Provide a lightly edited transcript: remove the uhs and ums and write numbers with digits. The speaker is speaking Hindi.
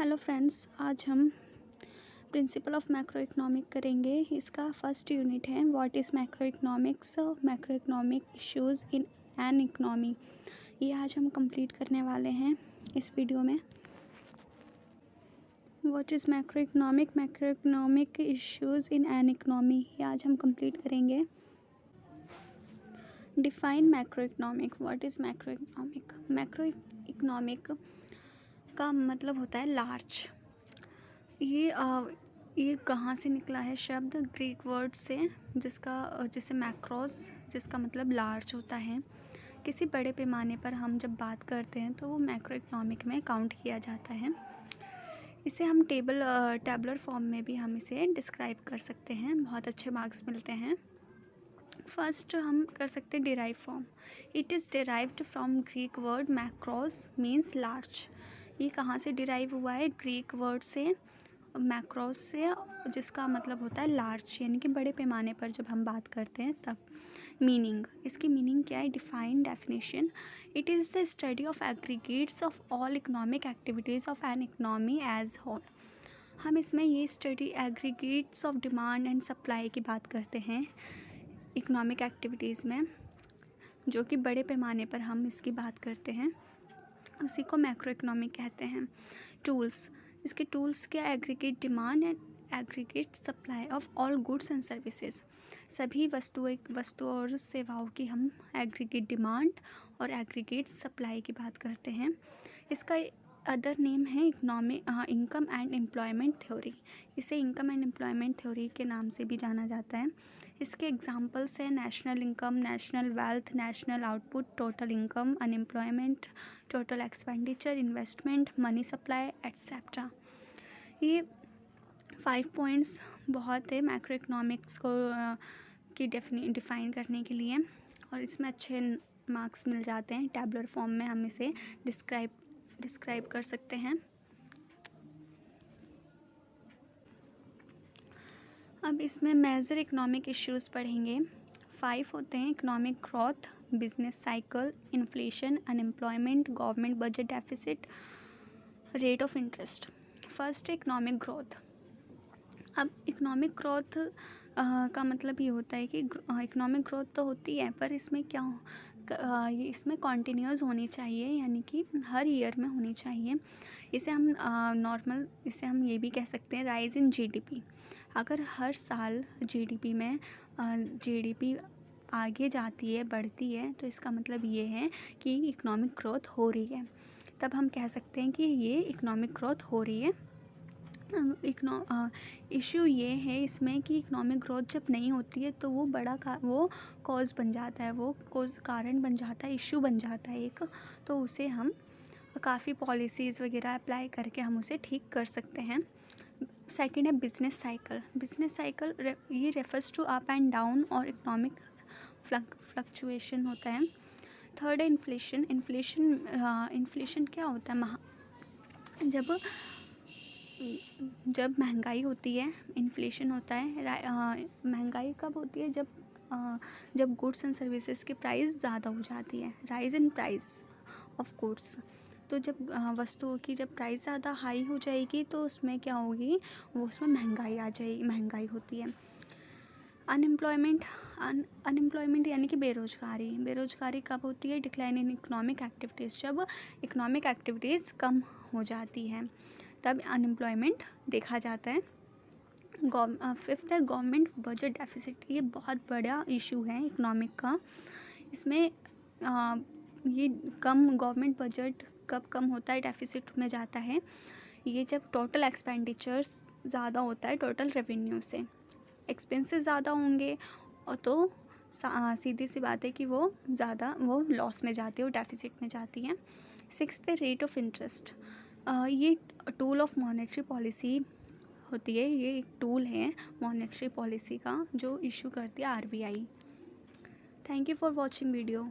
हेलो फ्रेंड्स, आज हम प्रिंसिपल ऑफ मैक्रो इकोनॉमिक करेंगे। इसका फर्स्ट यूनिट है what is macro economics, macro economic issues in an economy. ये आज हम कंप्लीट करने वाले हैं इस वीडियो में। What is macro economic issues in an economy, ये आज हम कंप्लीट करेंगे। Define macro economic. What is macro economic? Macro economic का मतलब होता है लार्ज। ये कहाँ से निकला है शब्द? ग्रीक वर्ड से, जिसे मैक्रोस, जिसका मतलब लार्ज होता है। किसी बड़े पैमाने पर हम जब बात करते हैं तो वो मैक्रो इकोनॉमिक में काउंट किया जाता है। इसे हम टेबलर फॉर्म में भी हम इसे डिस्क्राइब कर सकते हैं, बहुत अच्छे मार्क्स मिलते हैं। फर्स्ट हम कर सकते हैं derive form. It is derived from Greek word macros means large. ये कहाँ से डिराइव हुआ है? ग्रीक वर्ड से, मैक्रोस से, जिसका मतलब होता है लार्ज, यानी कि बड़े पैमाने पर जब हम बात करते हैं तब। मीनिंग, इसकी मीनिंग क्या है? Define definition. It is the study of aggregates of all economic activities of an economy as whole. हम इसमें ये study aggregates of demand and supply की बात करते हैं इकोनॉमिक एक्टिविटीज़ में, जो कि बड़े पैमाने पर हम इसकी बात करते हैं, उसी को मैक्रो इकोनॉमिक कहते हैं। टूल्स, इसके टूल्स क्या? Aggregate demand and aggregate supply of all goods and services. सभी वस्तुओं और सेवाओं की हम एग्रीगेट डिमांड और एग्रीगेट सप्लाई की बात करते हैं। इसका अदर नेम है इनकम एंड एम्प्लॉयमेंट थ्योरी। इसे इनकम एंड एम्प्लॉयमेंट थ्योरी के नाम से भी जाना जाता है। इसके एग्जाम्पल्स हैं national income, national wealth, national output, total income, unemployment, total expenditure, investment, money supply etcetera. ये 5 पॉइंट्स बहुत है मैक्रो इकोनॉमिक्स को की डिफ़ाइन करने के लिए, और इसमें अच्छे मार्क्स मिल जाते हैं। टैबुलर फॉर्म में हम इसे डिस्क्राइब कर सकते हैं। अब इसमें मेजर इकोनॉमिक इश्यूज़ पढ़ेंगे। 5 होते हैं: economic growth, business cycle, inflation, unemployment, government budget deficit, rate of interest. First है इकोनॉमिक ग्रोथ। अब इकोनॉमिक ग्रोथ का मतलब ये होता है कि इकोनॉमिक ग्रोथ तो होती है, पर इसमें ये इसमें कॉन्टीन्यूअस होनी चाहिए, यानी कि हर ईयर में होनी चाहिए। इसे हम ये भी कह सकते हैं राइज इन जीडीपी। अगर हर साल जीडीपी आगे जाती है, बढ़ती है, तो इसका मतलब ये है कि इकोनॉमिक ग्रोथ हो रही है। तब हम कह सकते हैं कि ये इकोनॉमिक ग्रोथ हो रही है। इशू ये है इसमें कि इकोनॉमिक ग्रोथ जब नहीं होती है तो वो वो कॉज बन जाता है, वो कारण बन जाता है, इशू बन जाता है एक। तो उसे हम काफ़ी पॉलिसीज़ वगैरह अप्लाई करके हम उसे ठीक कर सकते हैं। सेकंड है बिजनेस साइकिल। बिजनेस साइकिल ये refers to up and down और इकोनॉमिक फ्लक्चुएशन होता है। थर्ड है इन्फ्लेशन। इन्फ्लेशन क्या होता है? जब महंगाई होती है, इन्फ्लेशन होता है। महंगाई कब होती है? जब गुड्स एंड सर्विसेज की प्राइस ज़्यादा हो जाती है, rise in price of goods. तो जब वस्तुओं की जब प्राइस ज़्यादा हाई हो जाएगी तो उसमें क्या होगी? उसमें महंगाई आ जाएगी, महंगाई होती है। अनएम्प्लॉयमेंट यानी कि बेरोजगारी कब होती है? Decline in economic activities. जब इकोनॉमिक एक्टिविटीज़ कम हो जाती हैं तब अनएम्प्लॉयमेंट देखा जाता है। फिफ्थ है गवर्नमेंट बजट डेफिसिट। ये बहुत बड़ा इशू है इकोनॉमिक का। इसमें ये गवर्नमेंट बजट कब कम होता है? डेफिसिट में जाता है ये जब टोटल एक्सपेंडिचर्स ज़्यादा होता है टोटल रेवेन्यू से। एक्सपेंसेस ज़्यादा होंगे और तो सीधी सी बात है कि वो लॉस में जाती है, वो डेफिसिट में जाती है। सिक्स्थ है रेट ऑफ इंटरेस्ट। ये टूल ऑफ मॉनेटरी पॉलिसी होती है, ये एक टूल है मॉनेटरी पॉलिसी का जो इशू करती है RBI. Thank you for watching video.